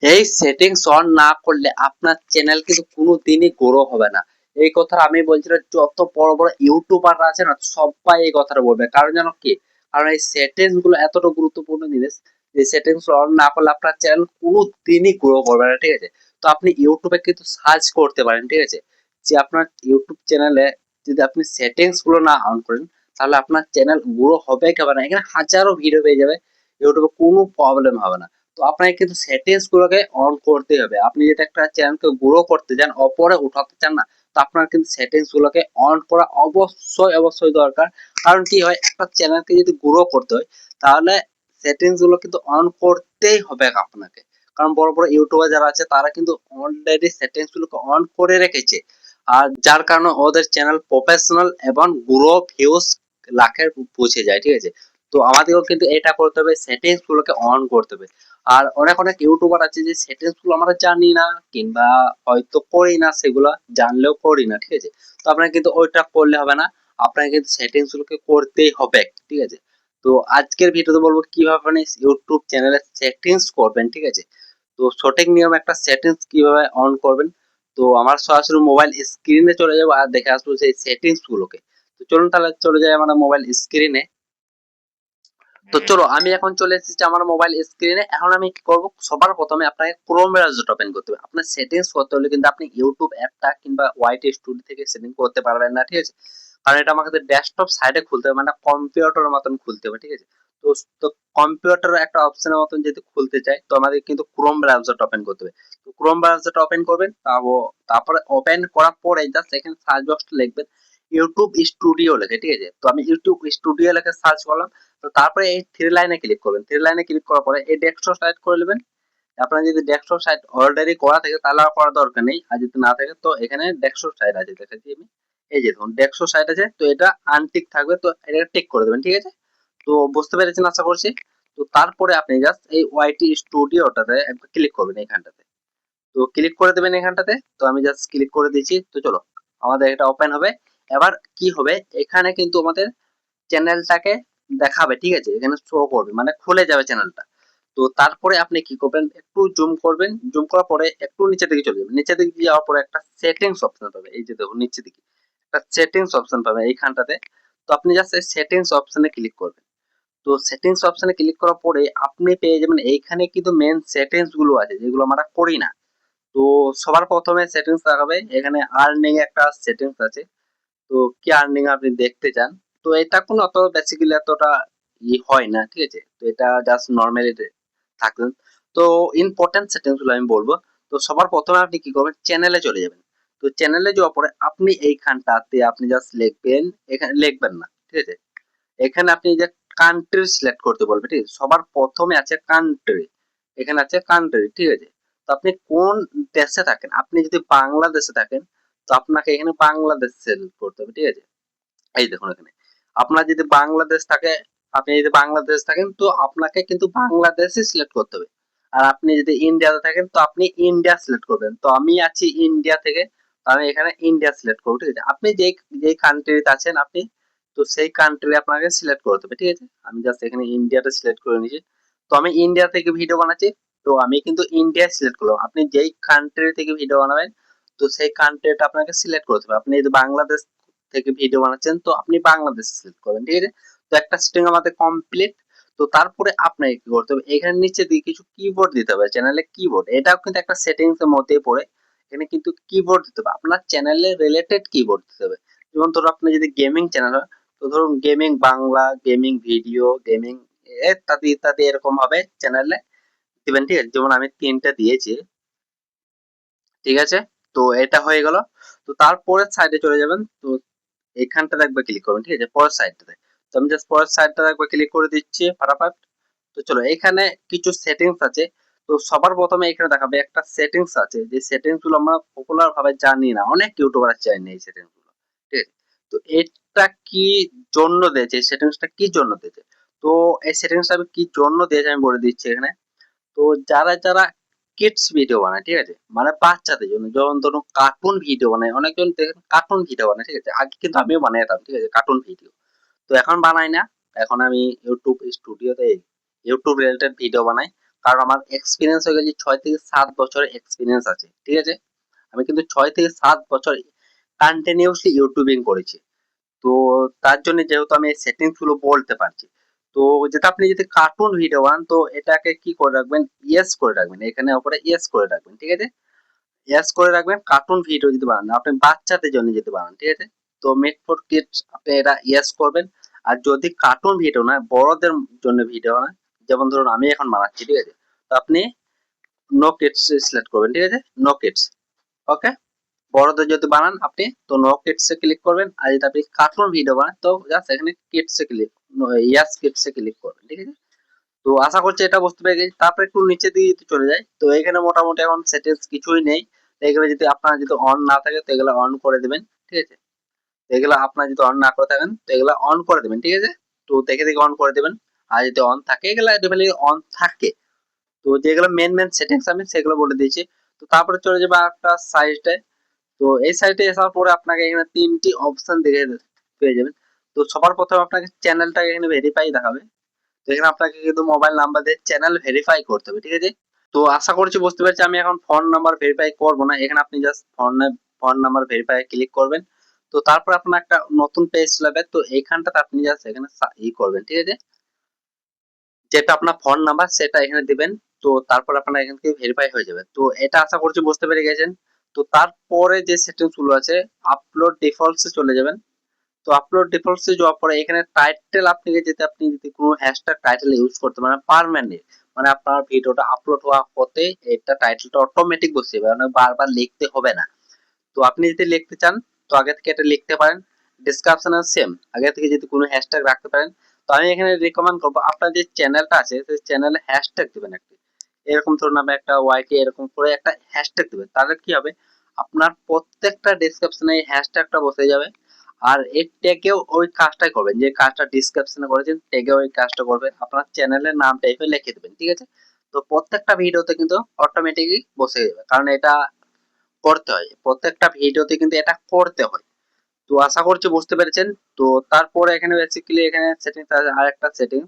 এই settings on না করলে আপনার চ্যানেল কিন্তু কোনোদিনই গ্রো হবে না। এই কথা আমি বলছি না, যত বড় বড় ইউটিউবাররা আছে না সবাই এই কথাটা বলবে। কারণ জানো কি? কারণ এই সেটিংস গুলো এতটা গুরুত্বপূর্ণ জিনিস যে সেটিংস অন না করলে আপনার চ্যানেল কোনোদিনই গ্রো করবে না, ঠিক আছে? তো আপনি ইউটিউবে কিন্তু সার্চ করতে পারেন, ঠিক আছে? যে আপনার ইউটিউব চ্যানেলে যদি আপনি সেটিংস গুলো না অন করেন তাহলে আপনার চ্যানেল গ্রো হবে কি হবে না। এখানে হাজারো ভিডিও পেয়ে যাবে, ইউটিউবে কোনো প্রবলেম হবে না। তো আপনাকে কিন্তু সেটিংস গুলোকে অন করতে হবে। আপনি যদি একটা চ্যানেলকে গ্রো করতে চান, অপরে উঠাতে চান না, তো আপনার কিন্তু সেটিংস গুলোকে অন করা অবশ্যই দরকার। কারণ কি হয়, একটা চ্যানেলকে যদি গ্রো করতে হয় তাহলে সেটিংস গুলো কিন্তু অন করতেই হবে আপনাকে। কারণ বড় বড় ইউটিউবার যারা আছে তারা কিন্তু অলরেডি সেটিংস গুলোকে অন করে রেখেছে, আর যার কারণে ওদের চ্যানেল প্রফেশনাল এবং গ্রো ভিউজ লাখে পৌঁছে যায়, ঠিক আছে? তো আমাদেরও কিন্তু এটা করতে হবে, সেটিংস গুলোকে অন করতে হবে। আর অনেক ইউটিউবার আছে যে সেটিংস গুলো আমরা জানি না, কিংবা হয়তো করি না, সেগুলো জানলেও করি না, ঠিক আছে? তো আপনাকে কিন্তু ওইটা করলে হবে না, আপনাকে কিন্তু সেটিংস গুলোকে করতেই হবে, ঠিক আছে? তো আজকের ভিডিওতে বলবো কিভাবে আপনি ইউটিউব চ্যানেলের সেটিংস করবেন, ঠিক আছে? তো সঠিক নিয়মে একটা সেটিংস কিভাবে অন করবেন। তো আমার সরাসরি মোবাইল স্ক্রিনে চলে যাবো আর দেখে আসবো সেই সেটিংস গুলোকে। তো চলুন তাহলে চলে যাই আমার মোবাইল স্ক্রিনে। তো চলো আমি এখন চলে এসেছি আমার মোবাইল স্ক্রিনে। এখন আমি কি করব, সবার প্রথমে আপনাকে ক্রোম ব্রাউজারটা ওপেন করতে হবে। আপনার সেটিংস করতে হলে কিন্তু আপনি ইউটিউব অ্যাপটা কিংবা ওয়াইটি স্টুডিও থেকে সেটিং করতে পারবেন না, ঠিক আছে? কারণ এটা আমাকে ডেস্কটপ সাইডে খুলতে হবে, মানে কম্পিউটারের মতন খুলতে হবে, ঠিক আছে? তো তো কম্পিউটারের একটা অপশনের মতন যদি খুলতে চাই তো আমাদের কিন্তু ক্রোম ব্রাউজারটা ওপেন করতে হবে। তো ক্রোম ব্রাউজারটা ওপেন করবেন, তারপরে ওপেন করার পরে জাস্ট এখানে সার্চ বক্সটা লিখবেন ইউটিউব স্টুডিও লেখে, ঠিক আছে? তো আমি ইউটিউব স্টুডিও লেখে সার্চ করলাম। তো তারপরে এই থ্রি লাইনে ক্লিক করবেন, থ্রি লাইনে ক্লিক করার পরে এই ডেস্কটপ সাইড করে নেবেন। আপনার যদি ডেস্কটপ সাইট অলরেডি করা থাকে তাহলে আর করার দরকার নেই, আর যদি না থাকে তো এখানে ডেস্কটপ সাইট আছে, দেখাচ্ছি আমি। এই যে দেখুন ডেস্কটপ সাইট আছে, তো এটা আনটিক থাকবে, তো এটা টিক করে দেবেন, ঠিক আছে? তো বুঝতে পেরেছেন আশা করছি। তো তারপরে আপনি জাস্ট এই ওয়াইটি স্টুডিওটাতে একবার ক্লিক করবেন এইখানটাতে। তো ক্লিক করে দেবেন এখানটাতে। তো আমি জাস্ট ক্লিক করে দিয়েছি। তো চলো আমাদের এটা ওপেন হবে। এবার কি হবে, এখানে কিন্তু আমাদের চ্যানেলটাকে দেখাবে, ঠিক আছে? এখানে শো করবে, মানে খুলে যাবে চ্যানেলটা। তো তারপরে আপনি কি করবেন, একটু জুম করবেন, জুম করার পরে একটু নিচের দিকে চলে যাবেন। নিচের দিকে যাওয়ার পরে একটা সেটিংস অপশন পাবে, এই যে দেখুন নিচের দিকে একটা সেটিংস অপশন পাবে এইখানটাতে। তো আপনি জাস্ট এই সেটিংস অপশনে ক্লিক করবেন। তো সেটিংস অপশনে ক্লিক করার পরে আপনি পেয়ে যাবেন এইখানে কিন্তু মেন সেটিংস গুলো আছে যেগুলো আমরা করি না। তো সবার প্রথমে সেটিংস দেখাবে, এখানে আর্নিং একটা সেটিংস আছে। তো কি আর্নিং আপনি দেখতে চান? তো এটা কোনো অত বেসিক্যালি এতটা হয় না, ঠিক আছে? তো এটা জাস্ট নরমালি থাকবেন। তো ইম্পর্টেন্ট সেটিংস গুলো আমি বলবো। তো সবার প্রথমে আপনি কি করবেন, চ্যানেলে চলে যাবেন। তো চ্যানেলে যাওয়ার পরে আপনি এইখানটাতে আপনি জাস্ট লিখবেন, এখানে লিখবেন না, ঠিক আছে? এখানে আপনি যে কান্ট্রি সিলেক্ট করতে বলবে, ঠিক আছে? সবার প্রথমে আছে কান্ট্রি, এখানে আছে কান্ট্রি, ঠিক আছে? তো আপনি কোন দেশে থাকেন, আপনি যদি বাংলাদেশে থাকেন তো আপনাকে এখানে বাংলাদেশ সিলেক্ট করতে হবে, ঠিক আছে? এই দেখুন এখানে আপনার যদি বাংলাদেশ থাকে, আপনি যদি বাংলাদেশ থাকেন তো আপনাকে কিন্তু বাংলাদেশই সিলেক্ট করতে হবে। আর আপনি যদি ইন্ডিয়াতে থাকেন তো আপনি ইন্ডিয়া সিলেক্ট করবেন। তো আমি আছি ইন্ডিয়া থেকে, তো আমি এখানে ইন্ডিয়া সিলেক্ট করবো, ঠিক আছে? আপনি যেই যেই কান্ট্রিতে আছেন আপনি, তো সেই কান্ট্রি আপনাকে সিলেক্ট করতে হবে, ঠিক আছে? আমি জাস্ট এখানে ইন্ডিয়াটা সিলেক্ট করে নিয়েছি। তো আমি ইন্ডিয়া থেকে ভিডিও বানাচ্ছি, তো আমি কিন্তু ইন্ডিয়া সিলেক্ট করলাম। আপনি যেই কান্ট্রি থেকে ভিডিও বানাবেন তো সেই কান্ট্রিটা আপনাকে সিলেক্ট করতে হবে। আপনি যদি বাংলাদেশ থেকে ভিডিও বানাচ্ছেন তো আপনি বাংলাদেশ সিলেক্ট করবেন, ঠিক আছে? তো একটা সেটিং আমাদের কমপ্লিট। তো তারপরে আপনাকে কি করতে হবে, এখানে নিচে দিয়ে কিছু কিবোর্ড দিতে হবে, চ্যানেলে কিবোর্ড, এটাও কিন্তু একটা সেটিংস এর মধ্যে পড়ে। এখানে কিন্তু কিবোর্ড দিতে হবে, আপনার চ্যানেলে রিলেটেড কিবোর্ড দিতে হবে। যেমন ধরো আপনি যদি গেমিং চ্যানেল হয় তো ধরুন gaming Bangla, gaming video, gaming ইত্যাদি ইত্যাদি এরকম ভাবে চ্যানেলে দিবেন, ঠিক আছে? যেমন আমি 3টা দিয়েছি, ঠিক আছে? তো এটা হয়ে গেল। তো তারপরে সাইডে চলে যাবেন। তো এখানটাতে একবার ক্লিক করবেন, ঠিক আছে? পরের সাইডটাতে। তো আমি জাস্ট পরের সাইডটাতে একবার ক্লিক করে দিচ্ছি ফাটাফাট। তো চলো এখানে কিছু সেটিংস আছে। তো সবার প্রথমে এখানে দেখাবে একটা সেটিংস আছে, যে সেটিংস গুলো আমরা পপুলার ভাবে জানি না, অনেক ইউটিউবার জানে না এই সেটিংস গুলো, ঠিক আছে? তো এটা কি জন্য দিয়েছে, এই সেটিংসটা কি জন্য দিয়েছে? তো এই সেটিংসটা আমি কি জন্য দিয়েছে আমি বলে দিচ্ছি এখানে। তো যারা কিডস ভিডিও বানায়, ঠিক আছে? মানে বাচ্চাদের জন্য, যেমন ধরুন কার্টুন ভিডিও বানায়, অনেকজন দেখেন কার্টুন ভিডিও বানায়, ঠিক আছে? আগে কিন্তু আমিও বানাইতাম, ঠিক আছে, কার্টুন ভিডিও। তো এখন বানাই না, এখন আমি ইউটিউব স্টুডিওতে ইউটিউব রিলেটেড ভিডিও বানাই। কারণ আমার এক্সপিরিয়েন্স হয়ে গেছে 6 থেকে 7 বছরের এক্সপিরিয়েন্স আছে, ঠিক আছে। আমি কিন্তু 6 থেকে 7 বছর কন্টিনিউসলি ইউটিউবিং করেছি। তো তার জন্য যেহেতু আমি সেটিংস গুলো বলতে পারছি, তো যেটা আপনি যদি কার্টুন ভিডিও বানান তো এটাকে কি করে রাখবেন, ইয়েস করে রাখবেন, এখানে উপরে ইয়েস করে রাখবেন, ঠিক আছে। ইয়েস করে রাখবেন কার্টুন ভিডিও যদি বানান, আপনি বাচ্চাদের জন্য যদি বানান, ঠিক আছে। তো মেড ফর কিডস আপনি এটা ইয়েস করবেন। আর যদি কার্টুন ভিডিও না, বড়দের জন্য ভিডিও না, যেমন ধরুন আমি এখন বানাচ্ছি, ঠিক আছে, তো আপনি নো কিডস সিলেক্ট করবেন, ঠিক আছে, নো কিডস। ওকে, বড়দের যদি বানান আপনি তো নো কিডস এ ক্লিক করবেন, আর যদি আপনি কার্টুন ভিডিও বানান তো জাস্ট এখানে কিডস এ ক্লিক, ইয়াস কিডস এ ক্লিক করবেন, ঠিক আছে। তো আশা করছি এটা বুঝতে পেরে গেছি। তারপরে একটু নিচে দিকে যদি চলে যাই তো এখানে মোটামুটি এখন সেটিংস কিছুই নেই। তো এগুলো যদি আপনার যদি অন না থাকে তো এগুলো অন করে দিবেন, ঠিক আছে। তো এগুলো আপনার যদি অন না করে থাকেন তো এগুলো অন করে দিবেন, ঠিক আছে। তো দেখে দেখে অন করে দিবেন। আর যদি অন থাকে এগুলো ডেফিনেটলি অন থাকে। তো যেগুলো মেন মেন সেটিংস আমি সেগুলো বলে দিয়েছি। তো তারপরে চলে যাবে একটা সাইটে। তো এই সাইটে আসার পরে আপনাকে এখানে 3টি অপশন দেখে পেয়ে যাবেন। তো সবার প্রথমে আপনাকে চ্যানেলটা এখানে ভেরিফাই দেখাবে। তো এখানে আপনাকে কিন্তু মোবাইল নাম্বার দিয়ে চ্যানেল ভেরিফাই করতে হবে, ঠিক আছে। তো আশা করছি বুঝতে পেরেছি। আমি এখন ফোন নাম্বার ভেরিফাই করব না, এখানে আপনি just phone number verify click করবেন। তো তারপর আপনার একটা নতুন পেজ চলে যাবে। তো এইখানটাতে আপনি জাস্ট এখানে করবেন, ঠিক আছে। যেটা আপনার ফোন নাম্বার সেটা এখানে দিবেন। তো তারপর আপনার এখান থেকে ভেরিফাই হয়ে যাবে। তো এটা আশা করছি বুঝতে পেরে গেছেন। তো তারপরে যে সেটিংস গুলো আছে, আপলোড ডিফল্টস এ চলে যাবেন। তো আপলোড ডিফল্টস এ যাওয়ার পরে এখানে টাইটেল আপনাকে যেতে, আপনি যদি কোনো হ্যাশট্যাগ টাইটেল ইউজ করতে পারেন পার্মানেন্ট, মানে আপনার ভিডিওটা আপলোড হওয়ার পথে এটা টাইটেলটা অটোমেটিক বসে যাবে, মানে বারবার লিখতে হবে না। তো আপনি যদি লিখতে চান তো আগে থেকে এটা লিখতে পারেন। ডেসক্রিপশনে সেম আগে থেকে যদি কোনো হ্যাশট্যাগ রাখতে পারেন। তো আমি এখানে রিকমেন্ড করবো আপনার যে চ্যানেলটা আছে সেই চ্যানেলে হ্যাশট্যাগ দিবেন একটা, এরকম ধরুন আমি একটা ওয়াইকে এরকম করে একটা হ্যাশট্যাগ দিবেন। তাহলে কি হবে, আপনার প্রত্যেকটা ডেসক্রিপশনে এই হ্যাশট্যাগটা বসে যাবে। আর এর ট্যাগেও ওই কাজটাই করবেন, যে কাজটা ডেসক্রিপশনে করেছেন ট্যাগেও ওই কাজটা করবেন, আপনার চ্যানেলের নাম টাইপে লিখে দিবেন, ঠিক আছে। তো প্রত্যেকটা ভিডিওতে কিন্তু অটোমেটিকই বসে যাবে, কারণ এটা করতে হয়, প্রত্যেকটা ভিডিওতে কিন্তু এটা করতে হয়। তো আশা করছি বুঝতে পেরেছেন। তো তারপরে এখানে বেসিক্যালি এখানে সেটিংস আছে আরেকটা সেটিং।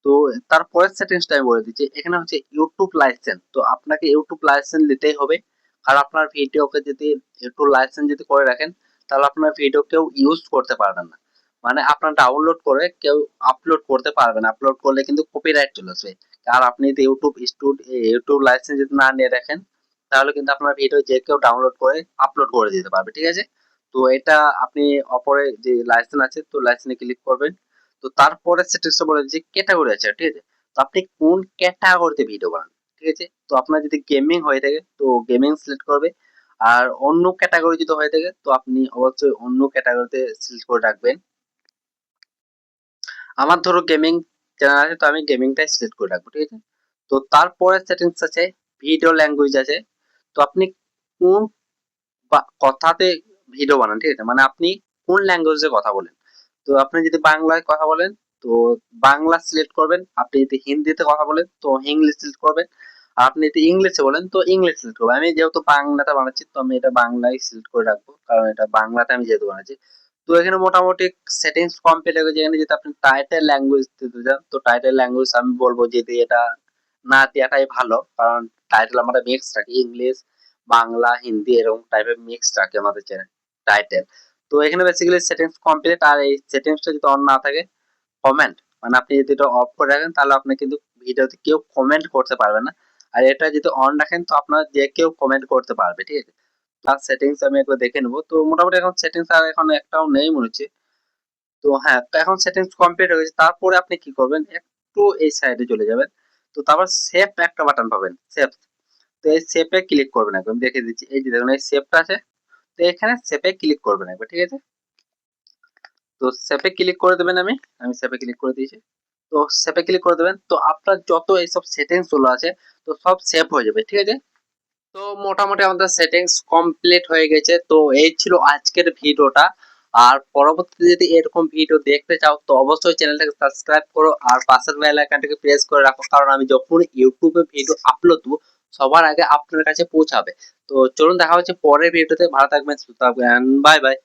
তো তারপরের সেটিংসটা আমি বলে দিচ্ছি। এখানে হচ্ছে ইউটিউব লাইসেন্স। তো আপনাকে ইউটিউব লাইসেন্স নিতেই হবে। আর আপনার ভিডিওকে যদি ইউটিউব লাইসেন্স যদি করে রাখেন তাহলে আপনার ভিডিও কেউ ইউজ করতে পারবেন না, মানে আপনার ডাউনলোড করে কেউ আপলোড করতে পারবে না। আপলোড করলে কিন্তু কপিরাইট চলে আসবে। আর আপনি যদি ইউটিউব লাইসেন্স যদি না নিয়ে রাখেন তাহলে কিন্তু আপনার ভিডিও যে কেউ ডাউনলোড করে আপলোড করে দিতে পারবে, ঠিক আছে। তো এটা আপনি অপরে যে লাইসেন্স আছে তো লাইসেন্সে ক্লিক করবেন। তো তারপরে সেটিংসটা বলে দিচ্ছি ক্যাটাগরি আছে, ঠিক আছে। তো আপনি কোন ক্যাটাগরিতে ভিডিও বানান, ঠিক আছে। তো আপনার যদি গেমিং হয়ে থাকে তো গেমিং সিলেক্ট করবে। আর অন্য ক্যাটাগরি যদি হয়ে থাকে তো আপনি অবশ্যই অন্য ক্যাটাগরিতে সিলেক্ট করে রাখবেন। আমার ধরো গেমিং চ্যানেল আছে তো আমি গেমিংটাই সিলেক্ট করে রাখবো, ঠিক আছে। তো তারপরে সেটিংস আছে ভিডিও ল্যাঙ্গুয়েজ আছে। তো আপনি কোন কথাতে ভিডিও বানান, ঠিক আছে, মানে আপনি কোন ল্যাঙ্গুয়েজে কথা বলেন। তো আপনি যদি বাংলায় কথা বলেন তো বাংলা সিলেক্ট করবেন। আপনি যদি হিন্দিতে কথা বলেন তো ইংলিশ সিলেক্ট করবেন। আর আপনি যদি ইংলিশে বলেন তো ইংলিশ সিলেক্ট করবেন। আমি যেহেতু বাংলাতে বানাচ্ছি তো আমি এটা বাংলায় সিলেক্ট করে রাখবো, কারণ এটা বাংলাতে আমি যেহেতু বানাচ্ছি। তো এখানে মোটামুটি সেটিংস কমপ্লিট হয়ে গেছে। এখানে যদি আপনি টাইটেল ল্যাঙ্গুয়েজ দিতে চান তো টাইটেল ল্যাঙ্গুয়েজ আমি বলবো যে এটা না দেওয়াটাই ভালো, কারণ টাইটেল আমরা মিক্স রাখি, ইংলিশ বাংলা হিন্দি এরকম টাইপের মিক্স রাখে আমাদের চ্যানেল টাইটেল। তো এখানে বেসিক্যালি সেটিংস কমপ্লিট। আর এই সেটিংসটা যদি অন না থাকে, কমেন্ট, মানে আপনি যদি এটা অফ করে রাখেন তাহলে আপনি কিন্তু ভিডিওতে কেউ কমেন্ট করতে পারবে না। আর এটা যদি অন রাখেন তো আপনার যে কেউ কমেন্ট করতে পারবে, ঠিক আছে। তার সেটিংস আমি একবার দেখে নেবো। তো মোটামুটি এখন সেটিংস আর এখন একটাও নেই মনে হচ্ছে। তো হ্যাঁ, তো এখন সেটিংস কমপ্লিট হয়ে গেছে। তারপরে আপনি কি করবেন, একটু এই সাইডে চলে যাবেন। তো তারপর সেভ একটা বাটন পাবেন, সেভ। তো এই সেভে ক্লিক করবেন একদম, দেখে দিচ্ছি এই যে দেখুন এই সেভটা আছে। তো এখানে সেভে ক্লিক করবেন একবার, ঠিক আছে। তো সেভে ক্লিক করে দেবেন। আমি সেভে ক্লিক করে দিয়েছি। তো সেভে ক্লিক করে দেবেন। তো আপনার যত এইসব সেটিংস গুলো আছে তো সব সেভ হয়ে যাবে, ঠিক আছে। তো মোটামুটি আমাদের সেটিংস কমপ্লিট হয়ে গেছে। তো এই ছিল আজকের ভিডিওটা। আর পরবর্তীতে যদি এরকম ভিডিও দেখতে চাও তো অবশ্যই চ্যানেলটাকে সাবস্ক্রাইব করো আর পাশের বেল আইকনটাকে প্রেস করে রাখো, কারণ আমি যখন ইউটিউবে ভিডিও আপলোড দেবো সবার আগে আপনার কাছে পৌঁছাবে। তো চলুন দেখা হচ্ছে পরের ভিডিওতে। ভালো থাকবেন, সুস্থ থাকবেন, বাই বাই।